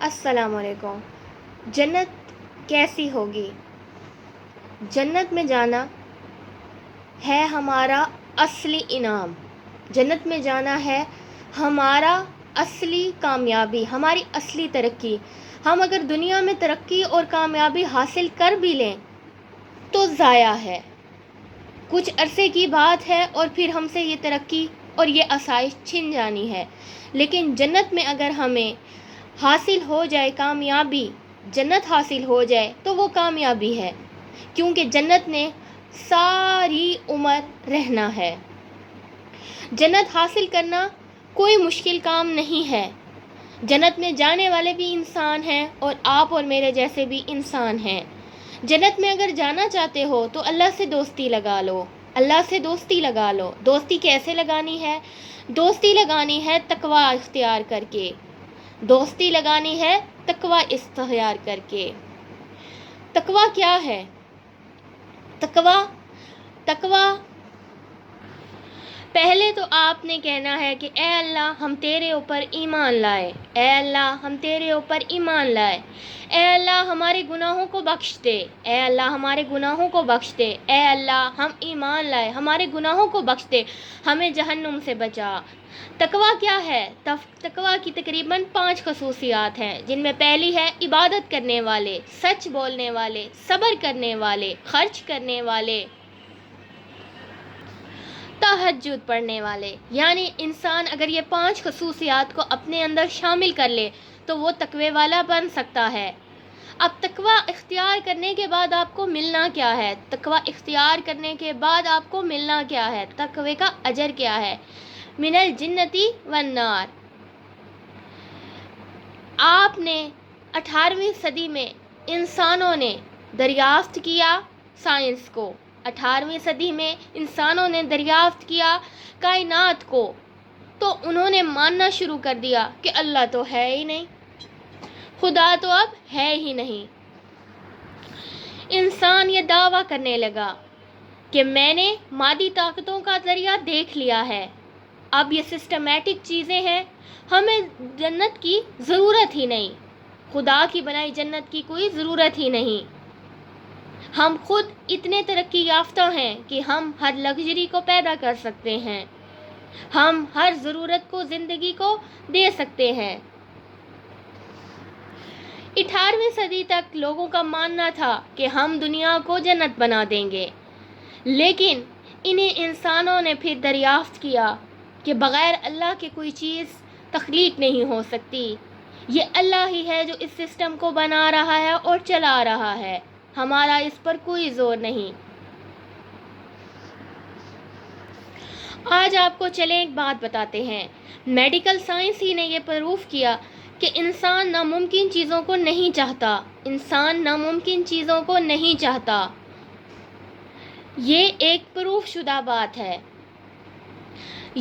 السلام علیکم۔ جنت کیسی ہوگی؟ جنت میں جانا ہے ہمارا اصلی انعام، جنت میں جانا ہے ہمارا اصلی کامیابی، ہماری اصلی ترقی۔ ہم اگر دنیا میں ترقی اور کامیابی حاصل کر بھی لیں تو ضائع ہے، کچھ عرصے کی بات ہے اور پھر ہم سے یہ ترقی اور یہ آسائش چھن جانی ہے۔ لیکن جنت میں اگر ہمیں حاصل ہو جائے کامیابی، جنت حاصل ہو جائے تو وہ کامیابی ہے، کیونکہ جنت نے ساری عمر رہنا ہے۔ جنت حاصل کرنا کوئی مشکل کام نہیں ہے۔ جنت میں جانے والے بھی انسان ہیں اور آپ اور میرے جیسے بھی انسان ہیں۔ جنت میں اگر جانا چاہتے ہو تو اللہ سے دوستی لگا لو، اللہ سے دوستی لگا لو۔ دوستی کیسے لگانی ہے؟ دوستی لگانی ہے تقوی اختیار کر کے، دوستی لگانی ہے تقوی اختیار کر کے۔ تقوی کیا ہے؟ تقوی پہلے تو آپ نے کہنا ہے کہ اے اللہ ہم تیرے اوپر ایمان لائے، اے اللہ ہم تیرے اوپر ایمان لائے، اے اللہ ہمارے گناہوں کو بخش دے، اے اللہ ہمارے گناہوں کو بخش دے، اے اللہ ہم ایمان لائے ہمارے گناہوں کو بخش دے، ہمیں جہنم سے بچا۔ تقوی کیا ہے؟ تقوی کی تقریباً 5 خصوصیات ہیں، جن میں پہلی ہے عبادت کرنے والے، سچ بولنے والے، صبر کرنے والے، خرچ کرنے والے، تہجد پڑھنے والے۔ یعنی انسان اگر یہ 5 خصوصیات کو اپنے اندر شامل کر لے تو وہ تقوی والا بن سکتا ہے۔ اب تقوی اختیار کرنے کے بعد آپ کو ملنا کیا ہے؟ تقوی اختیار کرنے کے بعد آپ کو ملنا کیا ہے؟ تقوی کا اجر کیا ہے؟ من الجنتی والنار۔ آپ نے 18ویں صدی میں انسانوں نے دریافت کیا سائنس کو، 18ویں صدی میں انسانوں نے دریافت کیا کائنات کو، تو انہوں نے ماننا شروع کر دیا کہ اللہ تو ہے ہی نہیں، خدا تو اب ہے ہی نہیں۔ انسان یہ دعویٰ کرنے لگا کہ میں نے مادی طاقتوں کا ذریعہ دیکھ لیا ہے، اب یہ سسٹمیٹک چیزیں ہیں، ہمیں جنت کی ضرورت ہی نہیں، خدا کی بنائی جنت کی کوئی ضرورت ہی نہیں۔ ہم خود اتنے ترقی یافتہ ہیں کہ ہم ہر لگژری کو پیدا کر سکتے ہیں، ہم ہر ضرورت کو زندگی کو دے سکتے ہیں۔ 18ویں صدی تک لوگوں کا ماننا تھا کہ ہم دنیا کو جنت بنا دیں گے، لیکن انہیں انسانوں نے پھر دریافت کیا کہ بغیر اللہ کے کوئی چیز تخلیق نہیں ہو سکتی، یہ اللہ ہی ہے جو اس سسٹم کو بنا رہا ہے اور چلا رہا ہے، ہمارا اس پر کوئی زور نہیں۔ آج آپ کو چلیں ایک بات بتاتے ہیں، میڈیکل سائنس ہی نے یہ پروف کیا کہ انسان ناممکن چیزوں کو نہیں چاہتا، انسان ناممکن چیزوں کو نہیں چاہتا، یہ ایک پروف شدہ بات ہے۔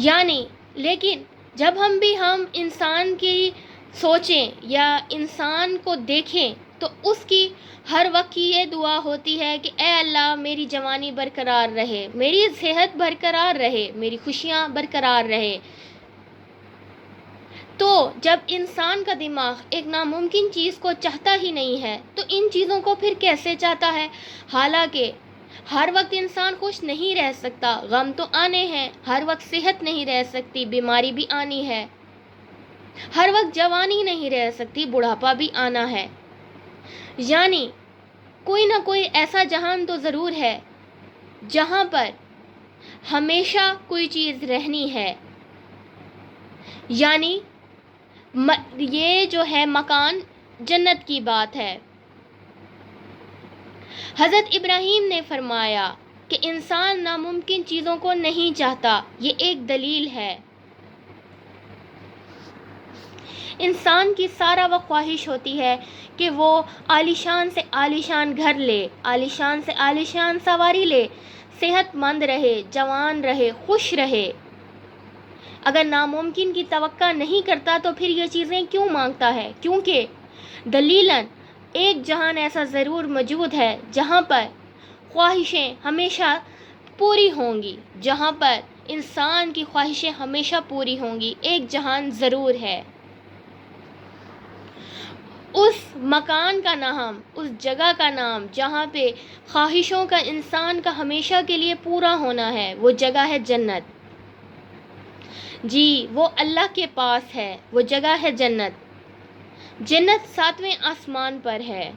یعنی لیکن جب ہم انسان کی سوچیں یا انسان کو دیکھیں تو اس کی ہر وقت کی یہ دعا ہوتی ہے کہ اے اللہ میری جوانی برقرار رہے، میری صحت برقرار رہے، میری خوشیاں برقرار رہے۔ تو جب انسان کا دماغ ایک ناممکن چیز کو چاہتا ہی نہیں ہے تو ان چیزوں کو پھر کیسے چاہتا ہے؟ حالانکہ ہر وقت انسان خوش نہیں رہ سکتا، غم تو آنے ہیں، ہر وقت صحت نہیں رہ سکتی، بیماری بھی آنی ہے، ہر وقت جوانی نہیں رہ سکتی، بڑھاپا بھی آنا ہے۔ یعنی کوئی نہ کوئی ایسا جہان تو ضرور ہے جہاں پر ہمیشہ کوئی چیز رہنی ہے، یعنی یہ جو ہے مکان جنت کی بات ہے۔ حضرت ابراہیم نے فرمایا کہ انسان ناممکن چیزوں کو نہیں چاہتا، یہ ایک دلیل ہے۔ انسان کی سارا وقت خواہش ہوتی ہے کہ وہ عالیشان سے عالیشان گھر لے، عالیشان سے عالیشان سواری لے، صحت مند رہے، جوان رہے، خوش رہے۔ اگر ناممکن کی توقع نہیں کرتا تو پھر یہ چیزیں کیوں مانگتا ہے؟ کیونکہ دلیلاً ایک جہان ایسا ضرور موجود ہے جہاں پر خواہشیں ہمیشہ پوری ہوں گی، جہاں پر انسان کی خواہشیں ہمیشہ پوری ہوں گی، ایک جہان ضرور ہے۔ اس مکان کا نام، اس جگہ کا نام جہاں پہ خواہشوں کا انسان کا ہمیشہ کے لیے پورا ہونا ہے، وہ جگہ ہے جنت۔ جی وہ اللہ کے پاس ہے، وہ جگہ ہے جنت۔ جنت 7ویں آسمان پر ہے۔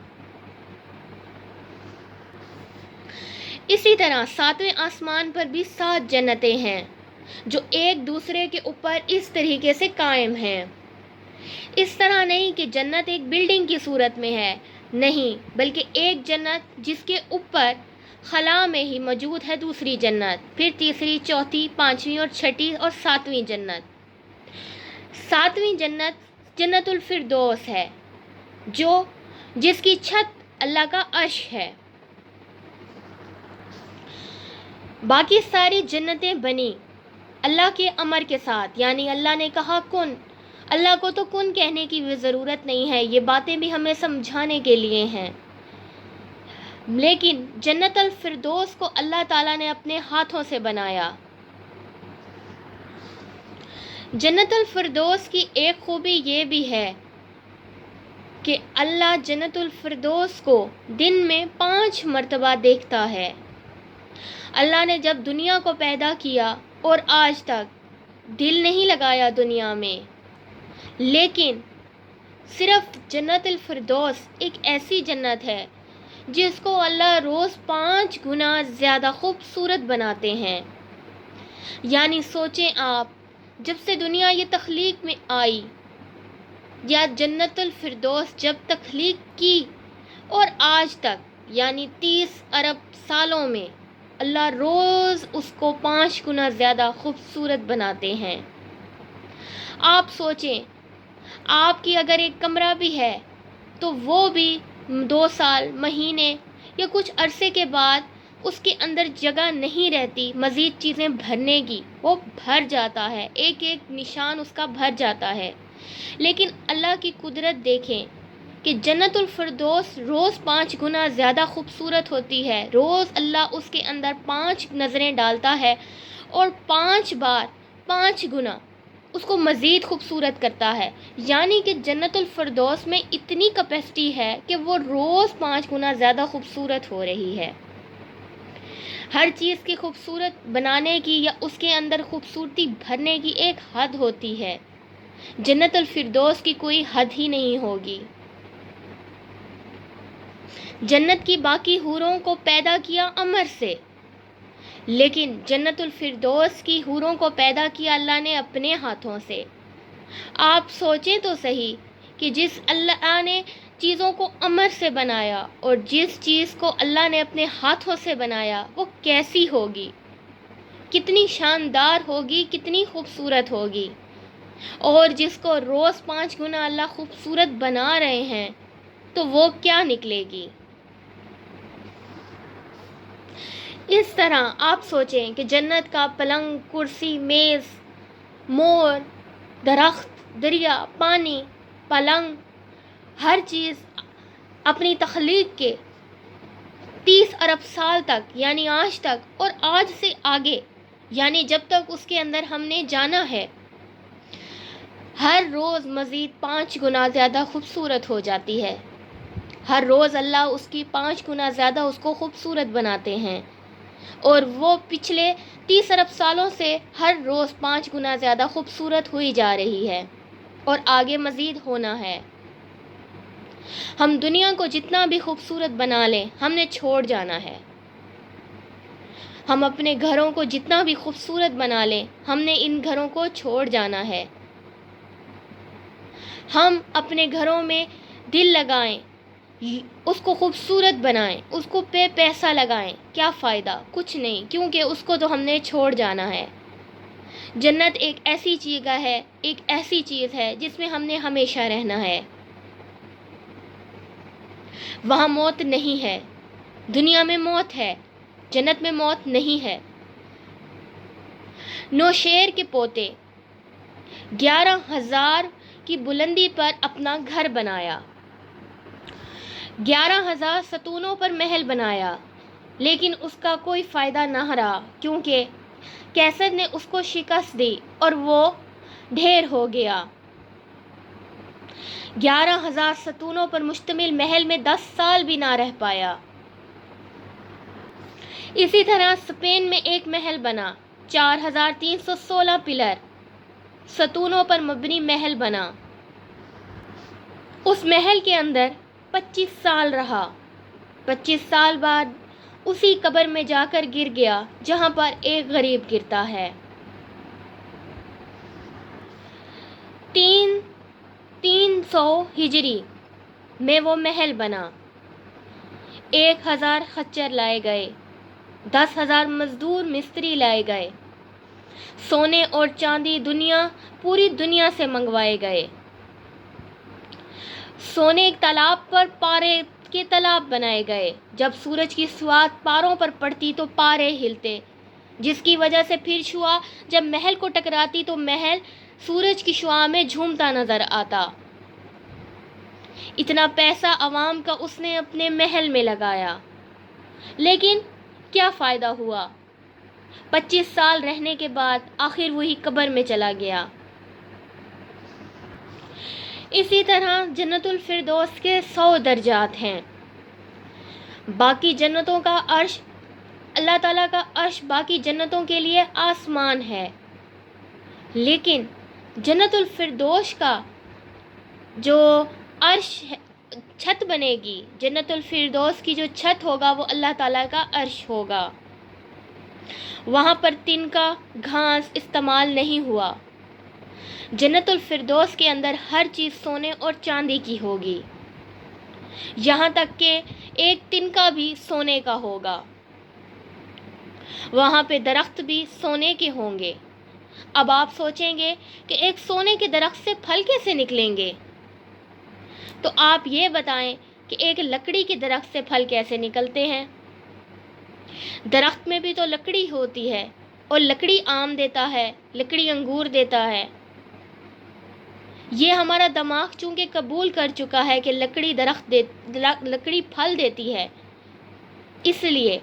اسی طرح 7ویں آسمان پر بھی 7 جنتیں ہیں جو ایک دوسرے کے اوپر اس طریقے سے قائم ہیں۔ اس طرح نہیں کہ جنت ایک بلڈنگ کی صورت میں ہے، نہیں، بلکہ ایک جنت جس کے اوپر خلا میں ہی موجود ہے دوسری جنت، پھر تیسری، چوتھی، 5ویں اور 6ٹھی اور 7ویں جنت۔ 7ویں جنت جنت الفردوس ہے، جس کی چھت اللہ کا عرش ہے۔ باقی ساری جنتیں بنی اللہ کے امر کے ساتھ، یعنی اللہ نے کہا کن۔ اللہ کو تو کن کہنے کی بھی ضرورت نہیں ہے، یہ باتیں بھی ہمیں سمجھانے کے لیے ہیں۔ لیکن جنت الفردوس کو اللہ تعالیٰ نے اپنے ہاتھوں سے بنایا۔ جنت الفردوس کی ایک خوبی یہ بھی ہے کہ اللہ جنت الفردوس کو دن میں 5 مرتبہ دیکھتا ہے۔ اللہ نے جب دنیا کو پیدا کیا اور آج تک دل نہیں لگایا دنیا میں، لیکن صرف جنت الفردوس ایک ایسی جنت ہے جس کو اللہ روز 5 گنا زیادہ خوبصورت بناتے ہیں۔ یعنی سوچیں آپ، جب سے دنیا یہ تخلیق میں آئی، یا جنت الفردوس جب تخلیق کی اور آج تک، یعنی 30 ارب سالوں میں اللہ روز اس کو 5 گنا زیادہ خوبصورت بناتے ہیں۔ آپ سوچیں، آپ کی اگر ایک کمرہ بھی ہے تو وہ بھی 2 سال، مہینے یا کچھ عرصے کے بعد اس کے اندر جگہ نہیں رہتی مزید چیزیں بھرنے کی، وہ بھر جاتا ہے، ایک ایک نشان اس کا بھر جاتا ہے۔ لیکن اللہ کی قدرت دیکھیں کہ جنت الفردوس روز 5 گنا زیادہ خوبصورت ہوتی ہے۔ روز اللہ اس کے اندر 5 نظریں ڈالتا ہے اور 5 بار 5 گنا اس کو مزید خوبصورت کرتا ہے۔ یعنی کہ جنت الفردوس میں اتنی کیپیسٹی ہے کہ وہ روز 5 گنا زیادہ خوبصورت ہو رہی ہے۔ ہر چیز کی خوبصورت بنانے کی یا اس کے اندر خوبصورتی بھرنے کی ایک حد ہوتی ہے۔ جنت الفردوس کی کوئی حد ہی نہیں ہوگی۔ جنت کی باقی حوروں کو پیدا کیا امر سے، لیکن جنت الفردوس کی حوروں کو پیدا کیا اللہ نے اپنے ہاتھوں سے۔ آپ سوچیں تو صحیح کہ جس اللہ نے چیزوں کو امر سے بنایا اور جس چیز کو اللہ نے اپنے ہاتھوں سے بنایا وہ کیسی ہوگی، کتنی شاندار ہوگی، کتنی خوبصورت ہوگی۔ اور جس کو روز 5 گنا اللہ خوبصورت بنا رہے ہیں تو وہ کیا نکلے گی۔ اس طرح آپ سوچیں کہ جنت کا پلنگ، کرسی، میز، مور، درخت، دریا، پانی، پلنگ، ہر چیز اپنی تخلیق کے 30 ارب سال تک، یعنی آج تک اور آج سے آگے، یعنی جب تک اس کے اندر ہم نے جانا ہے، ہر روز مزید 5 گنا زیادہ خوبصورت ہو جاتی ہے۔ ہر روز اللہ اس کی 5 گنا زیادہ اس کو خوبصورت بناتے ہیں، اور وہ پچھلے 30 ارب سالوں سے ہر روز 5 گنا زیادہ خوبصورت ہوئی جا رہی ہے اور آگے مزید ہونا ہے۔ ہم دنیا کو جتنا بھی خوبصورت بنا لیں، ہم نے چھوڑ جانا ہے۔ ہم اپنے گھروں کو جتنا بھی خوبصورت بنا لیں، ہم نے ان گھروں کو چھوڑ جانا ہے۔ ہم اپنے گھروں میں دل لگائیں، اس کو خوبصورت بنائیں، اس کو پہ پیسہ لگائیں، کیا فائدہ؟ کچھ نہیں، کیونکہ اس کو تو ہم نے چھوڑ جانا ہے۔ جنت ایک ایسی جگہ ہے، ایک ایسی چیز ہے جس میں ہم نے ہمیشہ رہنا ہے۔ وہاں موت نہیں ہے۔ دنیا میں موت ہے، جنت میں موت نہیں ہے۔ نوشیر کے پوتے 11,000 کی بلندی پر اپنا گھر بنایا، 11,000 ستونوں پر محل بنایا، لیکن اس کا کوئی فائدہ نہ رہا، کیونکہ کیسر نے اس کو شکست دی اور وہ ڈھیر ہو گیا۔ 11,000 ستونوں پر مشتمل محل میں 10 سال بھی نہ رہ پایا۔ اسی طرح اسپین میں ایک محل بنا، 4,316 پلر ستونوں پر مبنی محل بنا۔ اس محل کے اندر 25 سال رہا۔ 25 سال بعد اسی قبر میں جا کر گر گیا جہاں پر ایک غریب گرتا ہے۔ 300 ہجری میں وہ محل بنا۔ 1,000 خچر لائے گئے، 10,000 مزدور مستری لائے گئے، سونے اور چاندی پوری دنیا سے منگوائے گئے۔ سونے ایک تالاب پر پارے کے تالاب بنائے گئے۔ جب سورج کی سوات پاروں پر پڑتی تو پارے ہلتے، جس کی وجہ سے پھر شعاع جب محل کو ٹکراتی تو محل سورج کی شعاع میں جھومتا نظر آتا۔ اتنا پیسہ عوام کا اس نے اپنے محل میں لگایا، لیکن کیا فائدہ ہوا؟ 25 سال رہنے کے بعد آخر وہی قبر میں چلا گیا۔ اسی طرح جنت الفردوس کے 100 درجات ہیں۔ باقی جنتوں کا عرش، اللہ تعالیٰ کا عرش باقی جنتوں کے لیے آسمان ہے، لیکن جنت الفردوس کا جو عرش چھت بنے گی، جنت الفردوس کی جو چھت ہوگا وہ اللہ تعالیٰ کا عرش ہوگا۔ وہاں پر تنکا گھاس استعمال نہیں ہوا۔ جنت الفردوس کے اندر ہر چیز سونے اور چاندی کی ہوگی، یہاں تک کہ ایک تنکا بھی سونے کا ہوگا۔ وہاں پہ درخت بھی سونے کے ہوں گے۔ اب آپ سوچیں گے کہ ایک سونے کے درخت سے پھل کیسے نکلیں گے؟ تو آپ یہ بتائیں کہ ایک لکڑی کے درخت سے پھل کیسے نکلتے ہیں؟ درخت میں بھی تو لکڑی ہوتی ہے، اور لکڑی آم دیتا ہے، لکڑی انگور دیتا ہے۔ یہ ہمارا دماغ چونکہ قبول کر چکا ہے کہ لکڑی پھل دیتی ہے، اس لیے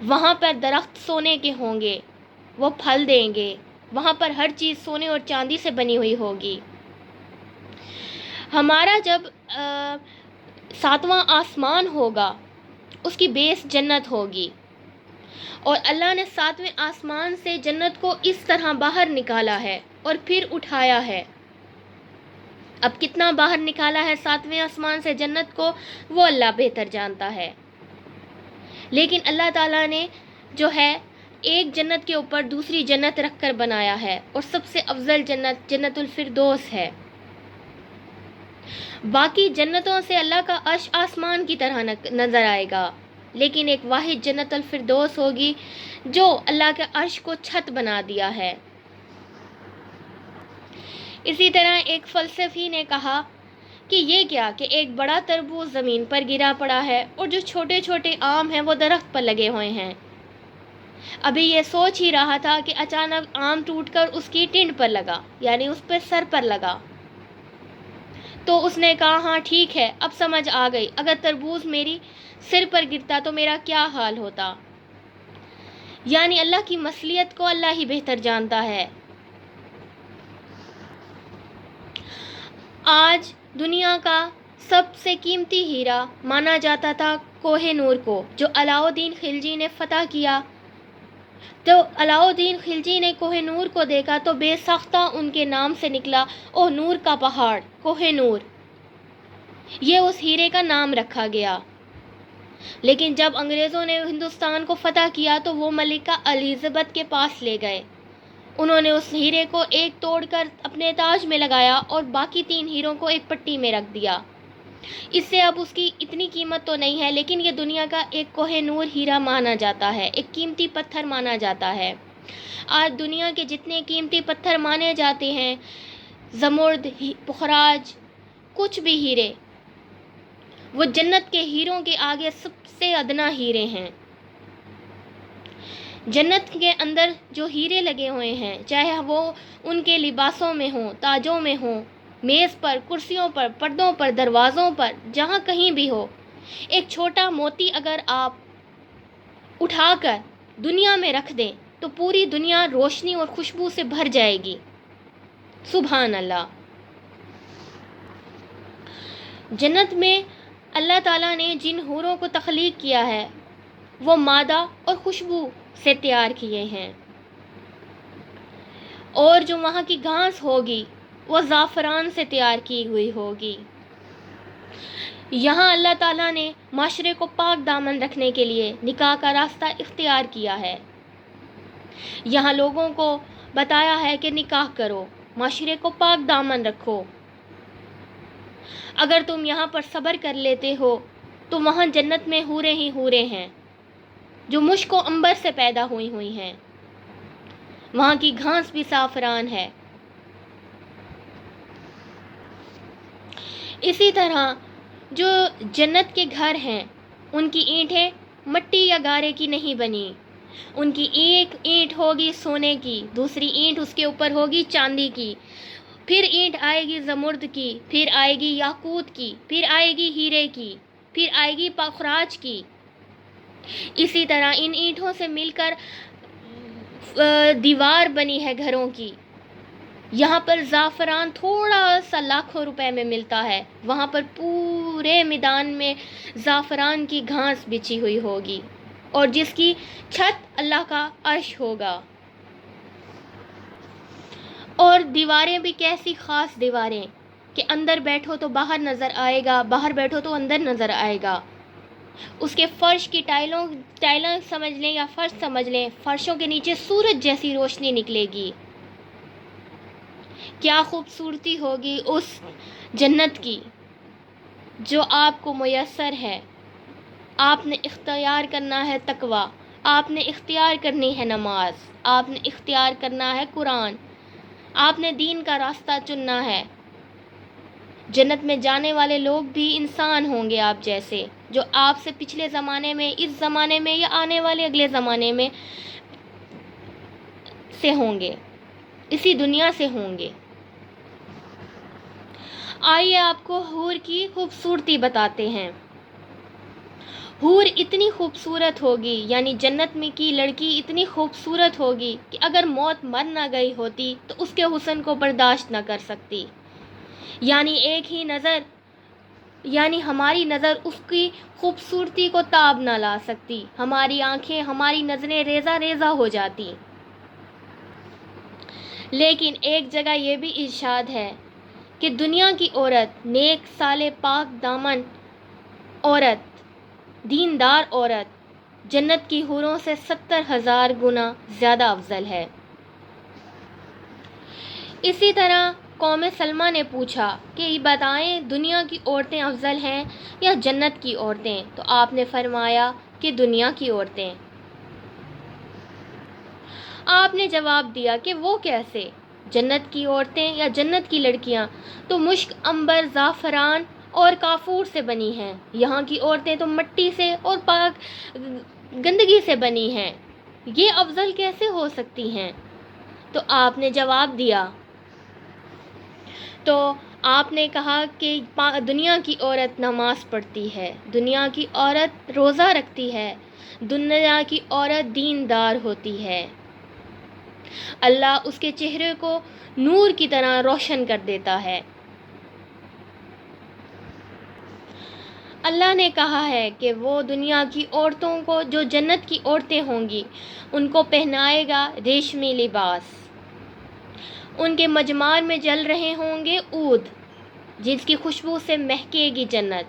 وہاں پر درخت سونے کے ہوں گے، وہ پھل دیں گے، وہاں پر ہر چیز سونے اور چاندی سے بنی ہوئی ہوگی۔ ہمارا جب 7واں آسمان ہوگا، اس کی بیس جنت ہوگی، اور اللہ نے 7ویں آسمان سے جنت کو اس طرح باہر نکالا ہے اور پھر اٹھایا ہے۔ اب کتنا باہر نکالا ہے 7ویں آسمان سے جنت کو، وہ اللہ بہتر جانتا ہے، لیکن اللہ تعالیٰ نے جو ہے ایک جنت کے اوپر دوسری جنت رکھ کر بنایا ہے، اور سب سے افضل جنت جنت الفردوس ہے۔ باقی جنتوں سے اللہ کا عرش آسمان کی طرح نظر آئے گا، لیکن ایک واحد جنت الفردوس ہوگی جو اللہ کے عرش کو چھت بنا دیا ہے۔ اسی طرح ایک فلسفی نے کہا کہ یہ کیا کہ ایک بڑا تربوز زمین پر گرا پڑا ہے اور جو چھوٹے چھوٹے آم ہیں وہ درخت پر لگے ہوئے ہیں۔ ابھی یہ سوچ ہی رہا تھا کہ اچانک آم ٹوٹ کر اس کی ٹنڈ پر لگا، یعنی اس پر سر پر لگا، تو اس نے کہا ہاں ٹھیک ہے، اب سمجھ آ گئی، اگر تربوز میری سر پر گرتا تو میرا کیا حال ہوتا۔ یعنی اللہ کی مصلحت کو اللہ ہی بہتر جانتا ہے۔ آج دنیا کا سب سے قیمتی ہیرا مانا جاتا تھا کوہ نور کو، جو علاء الدین خلجی نے فتح کیا۔ تو علاء الدین خلجی نے کوہ نور کو دیکھا تو بے ساختہ ان کے نام سے نکلا، اوہ نور کا پہاڑ، کوہ نور، یہ اس ہیرے کا نام رکھا گیا۔ لیکن جب انگریزوں نے ہندوستان کو فتح کیا تو وہ ملکہ الزبتھ کے پاس لے گئے، انہوں نے اس ہیرے کو ایک توڑ کر اپنے تاج میں لگایا اور باقی 3 ہیروں کو ایک پٹی میں رکھ دیا۔ اس سے اب اس کی اتنی قیمت تو نہیں ہے، لیکن یہ دنیا کا ایک کوہ نور ہیرا مانا جاتا ہے، ایک قیمتی پتھر مانا جاتا ہے۔ آج دنیا کے جتنے قیمتی پتھر مانے جاتے ہیں، زمرد، پخراج، کچھ بھی ہیرے، وہ جنت کے ہیروں کے آگے سب سے ادنا ہیرے ہیں۔ جنت کے اندر جو ہیرے لگے ہوئے ہیں، چاہے وہ ان کے لباسوں میں ہوں، تاجوں میں ہوں، میز پر، کرسیوں پر، پردوں پر، دروازوں پر، جہاں کہیں بھی ہو، ایک چھوٹا موتی اگر آپ اٹھا کر دنیا میں رکھ دیں تو پوری دنیا روشنی اور خوشبو سے بھر جائے گی۔ سبحان اللہ۔ جنت میں اللہ تعالیٰ نے جن حوروں کو تخلیق کیا ہے وہ مادہ اور خوشبو سے تیار کیے ہیں، اور جو وہاں کی گھاس ہوگی وہ زعفران سے تیار کی ہوئی ہوگی۔ یہاں اللہ تعالیٰ نے معاشرے کو پاک دامن رکھنے کے لیے نکاح کا راستہ اختیار کیا ہے۔ یہاں لوگوں کو بتایا ہے کہ نکاح کرو، معاشرے کو پاک دامن رکھو۔ اگر تم یہاں پر صبر کر لیتے ہو تو وہاں جنت میں حوریں ہی حوریں ہیں جو مشک و عنبر سے پیدا ہوئی ہیں، وہاں کی گھاس بھی زعفران ہے۔ اسی طرح جو جنت کے گھر ہیں ان کی اینٹیں مٹی یا گارے کی نہیں بنی، ان کی ایک اینٹ ہوگی سونے کی، دوسری اینٹ اس کے اوپر ہوگی چاندی کی، پھر اینٹ آئے گی زمرد کی، پھر آئے گی یاقوت کی، پھر آئے گی ہیرے کی، پھر آئے گی پخراج کی۔ اسی طرح ان اینٹوں سے مل کر دیوار بنی ہے گھروں کی۔ یہاں پر زعفران تھوڑا سا لاکھوں روپے میں ملتا ہے، وہاں پر پورے میدان میں زعفران کی گھاس بچھی ہوئی ہوگی اور جس کی چھت اللہ کا عرش ہوگا۔ اور دیواریں بھی کیسی خاص دیواریں کہ اندر بیٹھو تو باہر نظر آئے گا، باہر بیٹھو تو اندر نظر آئے گا۔ اس کے فرش کی ٹائلوں سمجھ لیں یا فرش سمجھ لیں، فرشوں کے نیچے سورج جیسی روشنی نکلے گی۔ کیا خوبصورتی ہوگی اس جنت کی جو آپ کو میسر ہے۔ آپ نے اختیار کرنا ہے تقویٰ، آپ نے اختیار کرنی ہے نماز، آپ نے اختیار کرنا ہے قرآن، آپ نے دین کا راستہ چننا ہے۔ جنت میں جانے والے لوگ بھی انسان ہوں گے آپ جیسے، جو آپ سے پچھلے زمانے میں، اس زمانے میں یا آنے والے اگلے زمانے میں سے ہوں گے، اسی دنیا سے ہوں گے۔ آئیے آپ کو حور کی خوبصورتی بتاتے ہیں۔ حور اتنی خوبصورت ہوگی، یعنی جنت میں کی لڑکی اتنی خوبصورت ہوگی کہ اگر موت مر نہ گئی ہوتی تو اس کے حسن کو برداشت نہ کر سکتی۔ یعنی ایک ہی نظر، یعنی ہماری نظر اس کی خوبصورتی کو تاب نہ لا سکتی، ہماری آنکھیں، ہماری نظریں ریزہ ریزہ ہو جاتی۔ لیکن ایک جگہ یہ بھی ارشاد ہے کہ دنیا کی عورت، نیک صالح پاک دامن عورت، دیندار عورت جنت کی حوروں سے 70,000 گنا زیادہ افضل ہے۔ اسی طرح قوم سلمہ نے پوچھا کہ بتائیں دنیا کی عورتیں افضل ہیں یا جنت کی عورتیں؟ تو آپ نے فرمایا کہ دنیا کی عورتیں۔ آپ نے جواب دیا کہ وہ کیسے؟ جنت کی عورتیں یا جنت کی لڑکیاں تو مشک، عنبر، زعفران اور کافور سے بنی ہیں، یہاں کی عورتیں تو مٹی سے اور پاک گندگی سے بنی ہیں، یہ افضل کیسے ہو سکتی ہیں؟ تو آپ نے جواب دیا، تو آپ نے کہا کہ دنیا کی عورت نماز پڑھتی ہے، دنیا کی عورت روزہ رکھتی ہے، دنیا کی عورت دیندار ہوتی ہے، اللہ اس کے چہرے کو نور کی طرح روشن کر دیتا ہے۔ اللہ نے کہا ہے کہ وہ دنیا کی عورتوں کو، جو جنت کی عورتیں ہوں گی، ان کو پہنائے گا ریشمی لباس، ان کے مجمار میں جل رہے ہوں گے عود، جس کی خوشبو سے مہکے گی جنت۔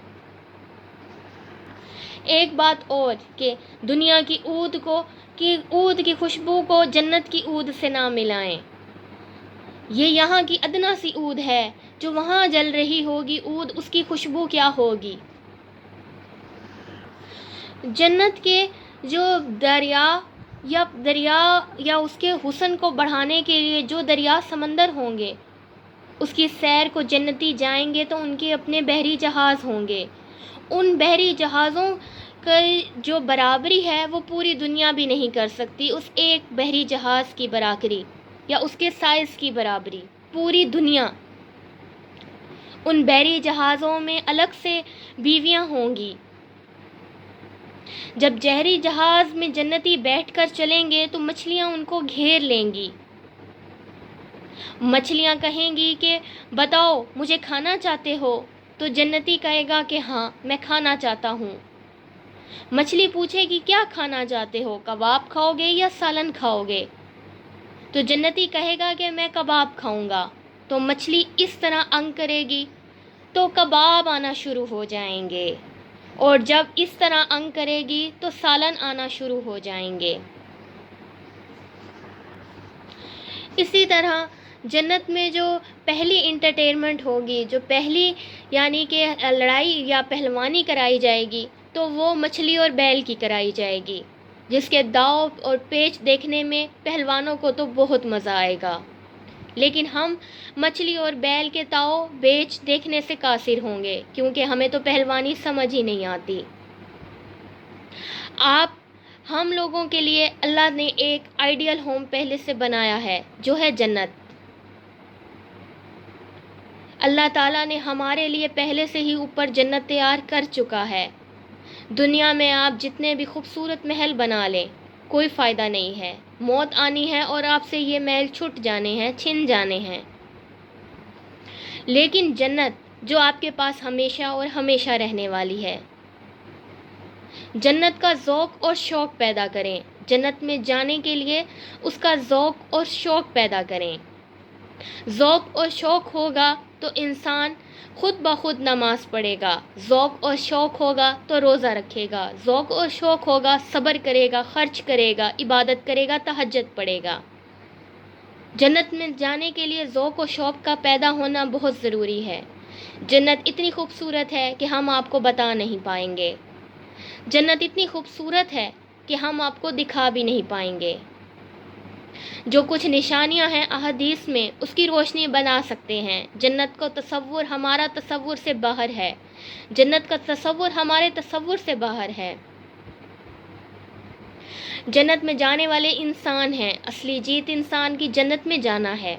ایک بات اور کہ دنیا کی عود کی خوشبو کو جنت کی عود سے نہ ملائیں، یہ یہاں کی ادنا سی عود ہے، جو وہاں جل رہی ہوگی عود، اس کی خوشبو کیا ہوگی۔ جنت کے جو دریا یا اس کے حسن کو بڑھانے کے لیے جو دریا سمندر ہوں گے، اس کی سیر کو جنتی جائیں گے تو ان کے اپنے بحری جہاز ہوں گے، ان بحری جہازوں کی جو برابری ہے وہ پوری دنیا بھی نہیں کر سکتی، اس ایک بحری جہاز کی برابری یا اس کے سائز کی برابری پوری دنیا۔ ان بحری جہازوں میں الگ سے بیویاں ہوں گی۔ جب بحری جہاز میں جنتی بیٹھ کر چلیں گے تو مچھلیاں ان کو گھیر لیں گی، مچھلیاں کہیں گی کہ بتاؤ مجھے کھانا چاہتے ہو؟ تو جنتی کہے گا کہ ہاں میں کھانا چاہتا ہوں۔ مچھلی پوچھے گی کیا کھانا چاہتے ہو، کباب کھاؤ گے یا سالن کھاؤ گے؟ تو جنتی کہے گا کہ میں کباب کھاؤں گا۔ تو مچھلی اس طرح انگ کرے گی تو کباب آنا شروع ہو جائیں گے، اور جب اس طرح انگ کرے گی تو سالن آنا شروع ہو جائیں گے۔ اسی طرح جنت میں جو پہلی انٹرٹینمنٹ ہوگی، جو پہلی یعنی کہ لڑائی یا پہلوانی کرائی جائے گی، تو وہ مچھلی اور بیل کی کرائی جائے گی، جس کے داؤ اور پیچ دیکھنے میں پہلوانوں کو تو بہت مزہ آئے گا، لیکن ہم مچھلی اور بیل کے داؤ پیچ دیکھنے سے قاصر ہوں گے، کیونکہ ہمیں تو پہلوانی سمجھ ہی نہیں آتی۔ ہم لوگوں کے لیے اللہ نے ایک آئیڈیل ہوم پہلے سے بنایا ہے، جو ہے جنت۔ اللہ تعالیٰ نے ہمارے لیے پہلے سے ہی اوپر جنت تیار کر چکا ہے۔ دنیا میں آپ جتنے بھی خوبصورت محل بنا لیں، کوئی فائدہ نہیں ہے، موت آنی ہے اور آپ سے یہ محل چھٹ جانے ہیں، چھن جانے ہیں۔ لیکن جنت جو آپ کے پاس ہمیشہ اور ہمیشہ رہنے والی ہے، جنت کا ذوق اور شوق پیدا کریں، جنت میں جانے کے لیے اس کا ذوق اور شوق پیدا کریں۔ ذوق اور شوق ہوگا تو انسان خود بخود نماز پڑھے گا، ذوق اور شوق ہوگا تو روزہ رکھے گا، ذوق اور شوق ہوگا صبر کرے گا، خرچ کرے گا، عبادت کرے گا، تہجد پڑھے گا۔ جنت میں جانے کے لیے ذوق و شوق کا پیدا ہونا بہت ضروری ہے۔ جنت اتنی خوبصورت ہے کہ ہم آپ کو بتا نہیں پائیں گے، جنت اتنی خوبصورت ہے کہ ہم آپ کو دکھا بھی نہیں پائیں گے۔ جو کچھ نشانیاں ہیں احادیث میں، اس کی روشنی بنا سکتے ہیں۔ جنت کا تصور ہمارا تصور سے باہر ہے، جنت کا تصور ہمارے تصور سے باہر ہے۔ جنت میں جانے والے انسان ہیں، اصلی جیت انسان کی جنت میں جانا ہے۔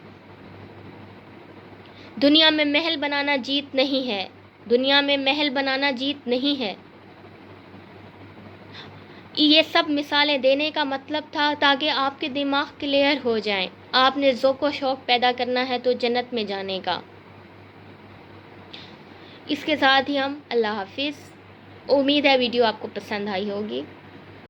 دنیا میں محل بنانا جیت نہیں ہے، دنیا میں محل بنانا جیت نہیں ہے۔ یہ سب مثالیں دینے کا مطلب تھا تاکہ آپ کے دماغ کلیئر ہو جائیں۔ آپ نے ذوق و شوق پیدا کرنا ہے تو جنت میں جانے کا۔ اس کے ساتھ ہی ہم اللہ حافظ۔ امید ہے ویڈیو آپ کو پسند آئی ہوگی۔